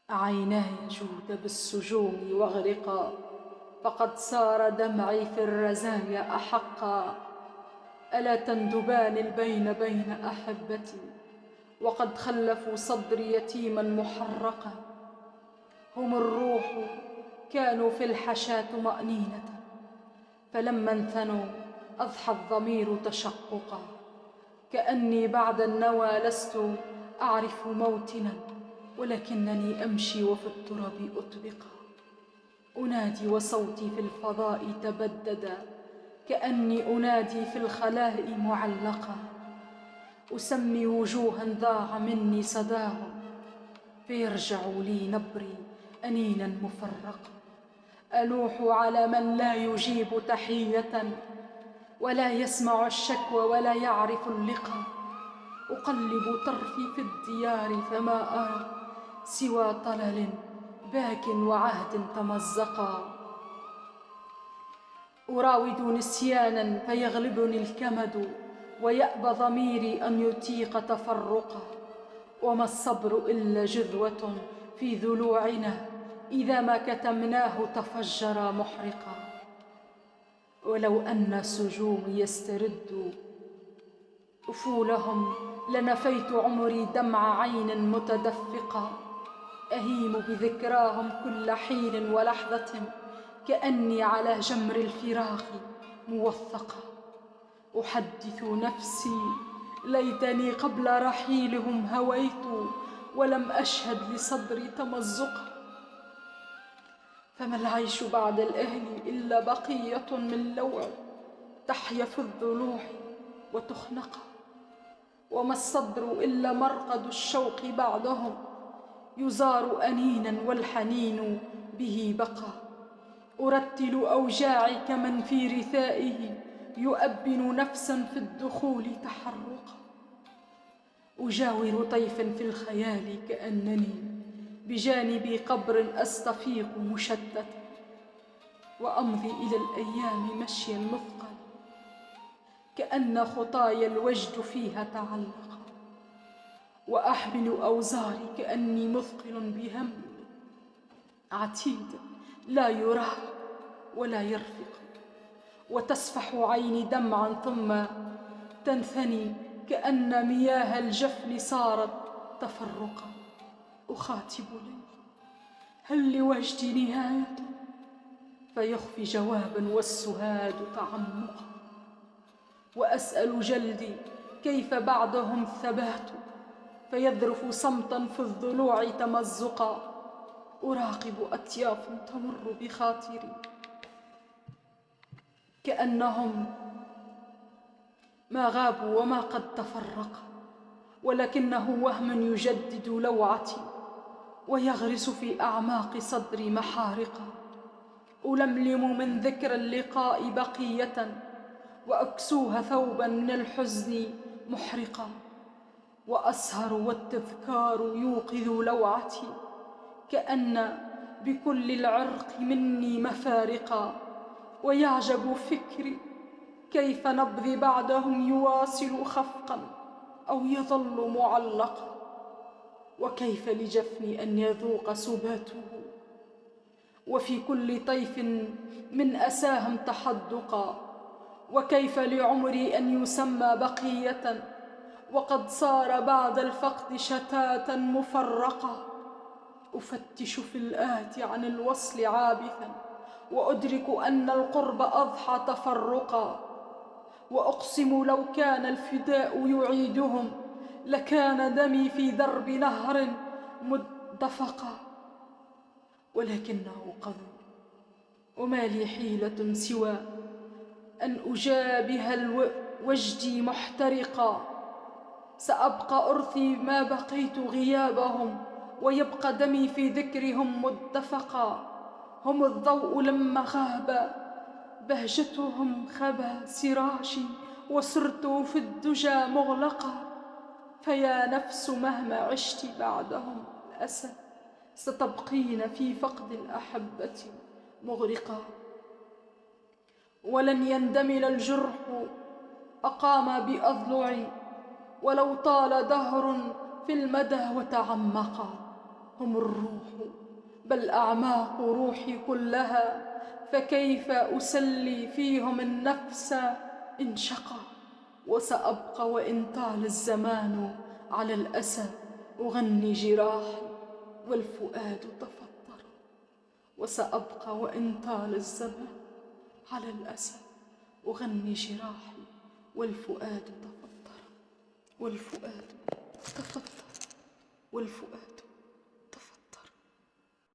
عيناي جود بالسجون واغرقا، فقد سار دمعي في الرزايا أحقا. ألا تندبان البين بين أحبتي، وقد خلفوا صدري يتيما محرقا. هم الروح كانوا في الحشا طمأنينة، فلما انثنوا أضحى الضمير تشققا. كأني بعد النوى لست أعرف موطنا، ولكنني أمشي وفي التراب أطبقا. أنادي وصوتي في الفضاء تبددا، كأني أنادي في الخلاء معلقا. أسمي وجوها ضاع مني صداهم، فيرجع لي نبري أنينا مفرقا. ألوح على من لا يجيب تحية، ولا يسمع الشكوى ولا يعرف اللقا. أقلب طرفي في الديار فما أرى سوى طلل باك وعهد تمزقا. أراود نسيانا فيغلبني الكمد، ويأبى ضميري أن يطيق تفرقا. وما الصبر إلا جذوة في ضلوعنا، إذا ما كتمناه تفجر محرقا. ولو أن سجوم يسترد أفولهم، لنفيت عمري دمع عين متدفقا. أهيم بذكراهم كل حين ولحظة، كأني على جمر الفراق موثقا. أحدث نفسي ليتني قبل رحيلهم هويت، ولم أشهد لصدري تمزقا. فما العيش بعد الأهل إلا بقية من لوع تحيا في الضلوع وتخنقا. وما الصدر إلا مرقد الشوق بعدهم، يزار أنينا والحنين به بقى. أرتل أوجاعي كمن في رثائه، يؤبن نفسا في الدخول تحرقا. أجاور طيفا في الخيال كأنني بجانب قبر أستفيق مشتتا، وأمضي إلى الأيام مشيا مثقلا، كأن خطايا الوجد فيها تعلقا. وأحمل أوزاري كأني مثقل بهم عتيد لا يراه ولا يرفق. وتسفح عيني دمعا ثم تنثني، كأن مياه الجفن صارت تفرقا. أخاطب لي هل لوجدي نهاية، فيخفي جوابا والسهاد تعمقا. وأسأل جلدي كيف بعدهم الثبات، فيذرف صمتا في الضلوع تمزقا. أراقب أطياف تمر بخاطري، كأنهم ما غابوا وما قد تفرقا، ولكنه وهم يجدد لوعتي، ويغرس في أعماق صدري محارقا. ألملم من ذكرى اللقاء بقية، وأكسوها ثوبا من الحزن محرقا. وأسهر والتذكار يوقظ لوعتي، كأن بكل العرق مني مفارقا. ويعجب فكري كيف نبضي بعدهم يواصل خفقا أو يظل معلقا. وكيف لجفني أن يذوق سباته، وفي كل طيف من أساهم تحدقا. وكيف لعمري أن يسمى بقية، وقد صار بعد الفقد شتاتا مفرقا. أفتش في الآت عن الوصل عابثا، وأدرك أن القرب أضحى تفرقا. وأقسم لو كان الفداء يعيدهم، لكان دمي في درب نهر مدفقا. ولكنه قذر، وما لي حيلة سوى أن أجابه وجدي محترقا. سأبقى أرثي ما بقيت غيابهم، ويبقى دمي في ذكرهم مدفقا. هم الضوء لما غاب بهجتهم خبا سراشي، وصرت في الدجى مغلقا. فيا نفس مهما عشت بعدهم الأسى، ستبقين في فقد الأحبة مغرقا. ولن يندمل الجرح أقام بأضلعي، ولو طال دهر في المدى وتعمقا. هم الروح، بل أعماق روحي كلها، فكيف أسلي فيهم النفس إن شقى؟ وسأبقى وإن طال الزمان على الأسى أغني جراحي والفؤاد تفطر. وسأبقى وإن طال الزمان على الأسى أغني جراحي والفؤاد تفطر، والفؤاد تفطر، والفؤاد